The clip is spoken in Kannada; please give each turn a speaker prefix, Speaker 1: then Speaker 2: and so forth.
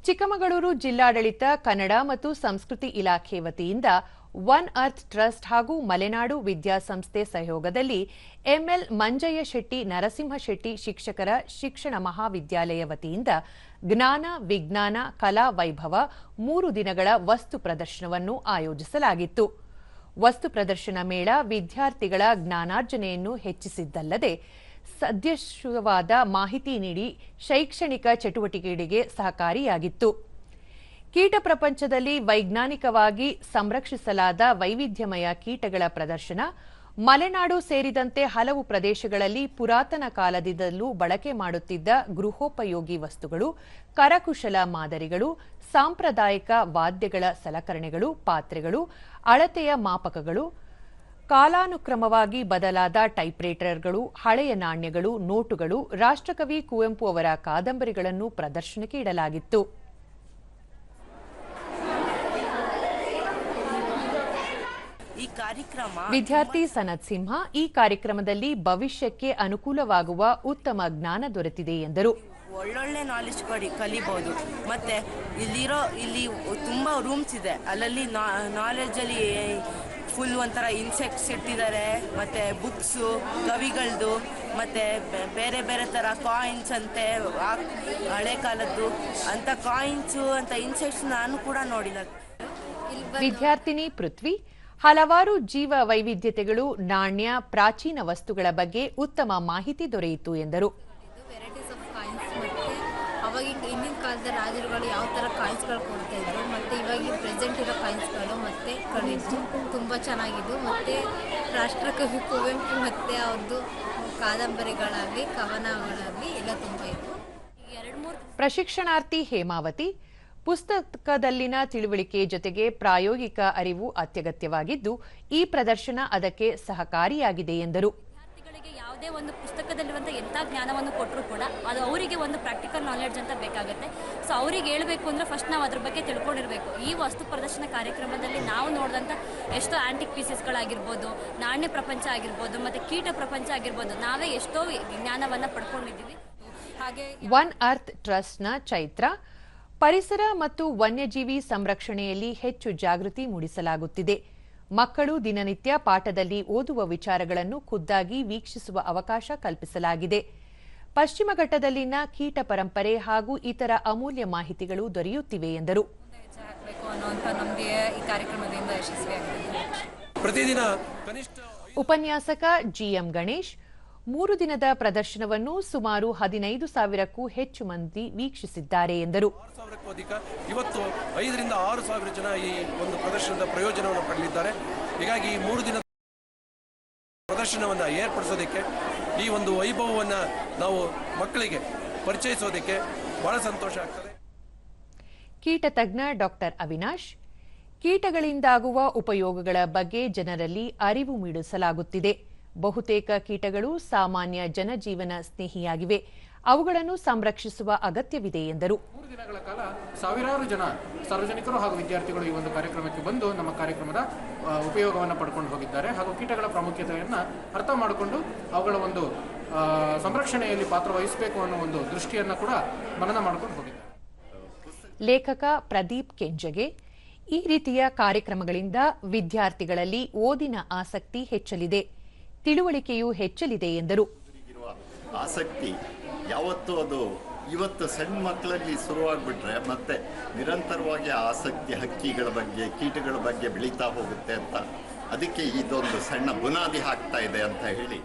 Speaker 1: ಚಿಕ್ಕಮಗಳೂರು ಜಿಲ್ಲಾಡಳಿತ ಕನ್ನಡ ಮತ್ತು ಸಂಸ್ಕೃತಿ ಇಲಾಖೆ ವತಿಯಿಂದ ಒನ್ ಅರ್ತ್ ಟ್ರಸ್ಟ್ ಹಾಗೂ ಮಲೆನಾಡು ವಿದ್ಯಾಸಂಸ್ಥೆ ಸಹಯೋಗದಲ್ಲಿ ಎಂಎಲ್ ಮಂಜಯ್ಯ ಶೆಟ್ಟಿ ನರಸಿಂಹಶೆಟ್ಟಿ ಶಿಕ್ಷಕರ ಶಿಕ್ಷಣ ಮಹಾವಿದ್ಯಾಲಯ ವತಿಯಿಂದ ಜ್ಞಾನ ವಿಜ್ಞಾನ ಕಲಾ ವೈಭವ 3 ದಿನಗಳ ವಸ್ತು ಪ್ರದರ್ಶನವನ್ನು ಆಯೋಜಿಸಲಾಗಿತ್ತು. ವಸ್ತು ಪ್ರದರ್ಶನ ಮೇಳ ವಿದ್ಯಾರ್ಥಿಗಳ ಜ್ಞಾನಾರ್ಜನೆಯನ್ನು ಹೆಚ್ಚಿಸಿದ್ದಲ್ಲದೆ ಸದೃಶವಾದ ಮಾಹಿತಿ ನೀಡಿ ಶೈಕ್ಷಣಿಕ ಚಟುವಟಿಕೆಗಳಿಗೆ ಸಹಕಾರಿಯಾಗಿತ್ತು. ಕೀಟ ಪ್ರಪಂಚದಲ್ಲಿ ವೈಜ್ಞಾನಿಕವಾಗಿ ಸಂರಕ್ಷಿಸಲಾದ ವೈವಿಧ್ಯಮಯ ಕೀಟಗಳ ಪ್ರದರ್ಶನ, ಮಲೆನಾಡು ಸೇರಿದಂತೆ ಹಲವು ಪ್ರದೇಶಗಳಲ್ಲಿ ಪುರಾತನ ಕಾಲದಿಂದಲೂ ಬಳಕೆ ಮಾಡುತ್ತಿದ್ದ ಗೃಹೋಪಯೋಗಿ ವಸ್ತುಗಳು, ಕರಕುಶಲ ಮಾದರಿಗಳು, ಸಾಂಪ್ರದಾಯಿಕ ವಾದ್ಯಗಳ ಸಲಕರಣೆಗಳು, ಪಾತ್ರೆಗಳು, ಅಳತೆಯ ಮಾಪಕಗಳು, ಕಾಲಾನುಕ್ರಮವಾಗಿ ಬದಲಾದ ಟೈಪ್ರೈಟರ್ಗಳು, ಹಳೆಯ ನಾಣ್ಯಗಳು, ನೋಟುಗಳು, ರಾಷ್ಟ್ರಕವಿ ಕುವೆಂಪು ಅವರ ಕಾದಂಬರಿಗಳನ್ನು ಪ್ರದರ್ಶನಕ್ಕೆ ಇಡಲಾಗಿತ್ತು. ವಿದ್ಯಾರ್ಥಿ ಸನತ್ ಸಿಂಹ ಈ ಕಾರ್ಯಕ್ರಮದಲ್ಲಿ ಭವಿಷ್ಯಕ್ಕೆ ಅನುಕೂಲವಾಗುವ ಉತ್ತಮ ಜ್ಞಾನ ದೊರೆತಿದೆ ಎಂದರು.
Speaker 2: ಒಳ್ಳೊಳ್ಳೆ ನಾಲೆಜ್ ಕಲಿಬಹುದು. ಮತ್ತೆ ಇಲ್ಲಿ ತುಂಬಾ ರೂಮ್ಸ್ ಇದೆ, ಅಲ್ಲಲ್ಲಿ ನಾಲೆಜ್ ಅಲ್ಲಿ ಫುಲ್ ಒಂಥರ ಇನ್ಸೆಕ್ಟ್ಸ್ ಇಟ್ಟಿದ್ದಾರೆ, ಮತ್ತೆ ಬುಕ್ಸು ಕವಿಗಳದು, ಮತ್ತೆ ಬೇರೆ ಬೇರೆ ತರ ಕಾಯಿನ್ಸ್ ಅಂತೆ, ಹಳೆ ಕಾಲದ್ದು ಅಂತ ಕಾಯಿನ್ಸು ಅಂತ ಇನ್ಸೆಕ್ಟ್ಸ್ ನಾನು ಕೂಡ ನೋಡಿಲ್ಲ.
Speaker 1: ವಿದ್ಯಾರ್ಥಿನಿ ಪೃಥ್ವಿ ಹಲವಾರು ಜೀವ ವೈವಿಧ್ಯತೆಗಳು, ನಾಣ್ಯ, ಪ್ರಾಚೀನ ವಸ್ತುಗಳ ಬಗ್ಗೆ ಉತ್ತಮ ಮಾಹಿತಿ ದೊರೆಯಿತು ಎಂದರು.
Speaker 3: ಅವಾಗಿನ ಹಿಂದಿನ ಕಾಲದ ರಾಜರುಗಳು ಯಾವ ಥರ ಕಾಯಿನ್ಸ್ಗಳು ಕೊಡ್ತಾ ಇದ್ರು, ಮತ್ತು ಇವಾಗ ಪ್ರೆಸೆಂಟ್ ಇರೋ ಕಾಯಿನ್ಸ್ಗಳು ಮತ್ತು ಕಳಿಸು ತುಂಬ ಚೆನ್ನಾಗಿದ್ದು, ಮತ್ತು ರಾಷ್ಟ್ರಕವಿ ಕುವೆಂಪು ಮತ್ತು ಅವ್ರದ್ದು ಕಾದಂಬರಿಗಳಾಗಲಿ ಕವನಗಳಾಗಲಿ ಎಲ್ಲ ತುಂಬ ಇತ್ತು.
Speaker 1: ಪ್ರಶಿಕ್ಷಣಾರ್ಥಿ ಹೇಮಾವತಿ ಪುಸ್ತಕದಲ್ಲಿನ ತಿಳುವಳಿಕೆ ಜೊತೆಗೆ ಪ್ರಾಯೋಗಿಕ ಅರಿವು ಅತ್ಯಗತ್ಯವಾಗಿದ್ದು, ಈ ಪ್ರದರ್ಶನ ಅದಕ್ಕೆ ಸಹಕಾರಿಯಾಗಿದೆ ಎಂದರು.
Speaker 4: ಯಾವುದೇ ಒಂದು ಪುಸ್ತಕದಲ್ಲಿರುವಂಥ ಎಂಥ ಜ್ಞಾನವನ್ನು ಕೊಟ್ಟರು ಕೂಡ ಅದು ಅವರಿಗೆ ಒಂದು ಪ್ರಾಕ್ಟಿಕಲ್ ನಾಲೆಡ್ಜ್ ಅಂತ ಬೇಕಾಗುತ್ತೆ. ಸೊ ಅವ್ರಿಗೆ ಹೇಳಬೇಕು ಅಂದರೆ ಫಸ್ಟ್ ನಾವು ಅದ್ರ ಬಗ್ಗೆ ತಿಳ್ಕೊಂಡಿರಬೇಕು. ಈ ವಸ್ತು ಪ್ರದರ್ಶನ ಕಾರ್ಯಕ್ರಮದಲ್ಲಿ ನಾವು ನೋಡಿದಂಥ ಎಷ್ಟೋ ಆಂಟಿಕ್ ಪೀಸಸ್ಗಳಾಗಿರ್ಬೋದು, ನಾಣ್ಯ ಪ್ರಪಂಚ ಆಗಿರ್ಬೋದು, ಮತ್ತು ಕೀಟ ಪ್ರಪಂಚ ಆಗಿರ್ಬೋದು, ನಾವೇ ಎಷ್ಟೋ ಜ್ಞಾನವನ್ನು ಪಡ್ಕೊಂಡಿದ್ದೀವಿ. ಹಾಗೆ
Speaker 1: ಒನ್ ಅರ್ತ್ ಟ್ರಸ್ಟ್ನ ಚೈತ್ರ ಪರಿಸರ ಮತ್ತು ವನ್ಯಜೀವಿ ಸಂರಕ್ಷಣೆಯಲ್ಲಿ ಹೆಚ್ಚು ಜಾಗೃತಿ ಮೂಡಿಸಲಾಗುತ್ತಿದೆ. ಮಕ್ಕಳು ದಿನನಿತ್ಯ ಪಾಠದಲ್ಲಿ ಓದುವ ವಿಚಾರಗಳನ್ನು ಖುದ್ದಾಗಿ ವೀಕ್ಷಿಸುವ ಅವಕಾಶ ಕಲ್ಪಿಸಲಾಗಿದೆ. ಪಶ್ಚಿಮ ಘಟ್ಟದಲ್ಲಿನ ಕೀಟ ಪರಂಪರೆ ಹಾಗೂ ಇತರ ಅಮೂಲ್ಯ ಮಾಹಿತಿಗಳು ದೊರೆಯುತ್ತಿವೆ ಎಂದರು. ಉಪನ್ಯಾಸಕ ಜಿಎಂ ಗಣೇಶ್ 3 ದಿನದ ಪ್ರದರ್ಶನವನ್ನು ಸುಮಾರು 15,000ಕ್ಕೂ ಹೆಚ್ಚು ಮಂದಿ ವೀಕ್ಷಿಸಿದ್ದಾರೆ ಎಂದರು.
Speaker 5: ಇವತ್ತು 5 ರಿಂದ 6,000 ಜನ ಈ ಒಂದು ಪ್ರದರ್ಶನದ ಪ್ರಯೋಜನವನ್ನು ಪಡೆಯಲಿದ್ದಾರೆ. ಹೀಗಾಗಿ ಈ 3 ದಿನದ ಪ್ರದರ್ಶನವನ್ನು ಏರ್ಪಡಿಸೋದಕ್ಕೆ, ಈ ಒಂದು ವೈಭವವನ್ನು ನಾವು ಮಕ್ಕಳಿಗೆ ಪರಿಚಯಿಸೋದಕ್ಕೆ ಬಹಳ ಸಂತೋಷ ಆಗ್ತದೆ.
Speaker 1: ಕೀಟ ತಜ್ಞ ಡಾಕ್ಟರ್ ಅವಿನಾಶ್, ಕೀಟಗಳಿಂದಾಗುವ ಉಪಯೋಗಗಳ ಬಗ್ಗೆ ಜನರಲ್ಲಿ ಅರಿವು ಮೂಡಿಸಲಾಗುತ್ತಿದೆ. ಬಹುತೇಕ ಕೀಟಗಳು ಸಾಮಾನ್ಯ ಜನಜೀವನ ಸ್ನೇಹಿಯಾಗಿವೆ, ಅವುಗಳನ್ನು ಸಂರಕ್ಷಿಸುವ ಅಗತ್ಯವಿದೆ ಎಂದರು.
Speaker 6: 3 ದಿನಗಳ ಕಾಲ ಸಾವಿರಾರು ಜನ ಸಾರ್ವಜನಿಕರು ಹಾಗೂ ವಿದ್ಯಾರ್ಥಿಗಳು ಈ ಒಂದು ಕಾರ್ಯಕ್ರಮಕ್ಕೆ ಬಂದು ನಮ್ಮ ಕಾರ್ಯಕ್ರಮದ ಉಪಯೋಗವನ್ನು ಪಡ್ಕೊಂಡು ಹೋಗಿದ್ದಾರೆ. ಹಾಗೂ ಕೀಟಗಳ ಪ್ರಾಮುಖ್ಯತೆಯನ್ನು ಅರ್ಥ ಮಾಡಿಕೊಂಡು ಅವುಗಳ ಒಂದು ಸಂರಕ್ಷಣೆಯಲ್ಲಿ ಪಾತ್ರ ವಹಿಸಬೇಕು ಅನ್ನೋ ಒಂದು ದೃಷ್ಟಿಯನ್ನು ಕೂಡ ಮನನ ಮಾಡಿಕೊಂಡು ಹೋಗಿದ್ದಾರೆ.
Speaker 1: ಲೇಖಕ ಪ್ರದೀಪ್ ಕೆಂಜಗೆ, ಈ ರೀತಿಯ ಕಾರ್ಯಕ್ರಮಗಳಿಂದ ವಿದ್ಯಾರ್ಥಿಗಳಲ್ಲಿ ಓದಿನ ಆಸಕ್ತಿ ಹೆಚ್ಚಲಿದೆ, ತಿಳುವಳಿಕೆಯೂ ಹೆಚ್ಚಲಿದೆ ಎಂದರು.
Speaker 7: ಆಸಕ್ತಿ ಯಾವತ್ತು ಅದು ಇವತ್ತು ಸಣ್ಣ ಮಕ್ಕಳಲ್ಲಿ ಶುರುವಾಗ್ಬಿಟ್ರೆ ಮತ್ತೆ ನಿರಂತರವಾಗಿ ಆಸಕ್ತಿ ಹಕ್ಕಿಗಳ ಬಗ್ಗೆ ಕೀಟಗಳ ಬಗ್ಗೆ ಬೆಳೀತಾ ಹೋಗುತ್ತೆ ಅಂತ, ಅದಕ್ಕೆ ಇದೊಂದು ಸಣ್ಣ ಬುನಾದಿ ಹಾಕ್ತಾ ಇದೆ ಅಂತ ಹೇಳಿ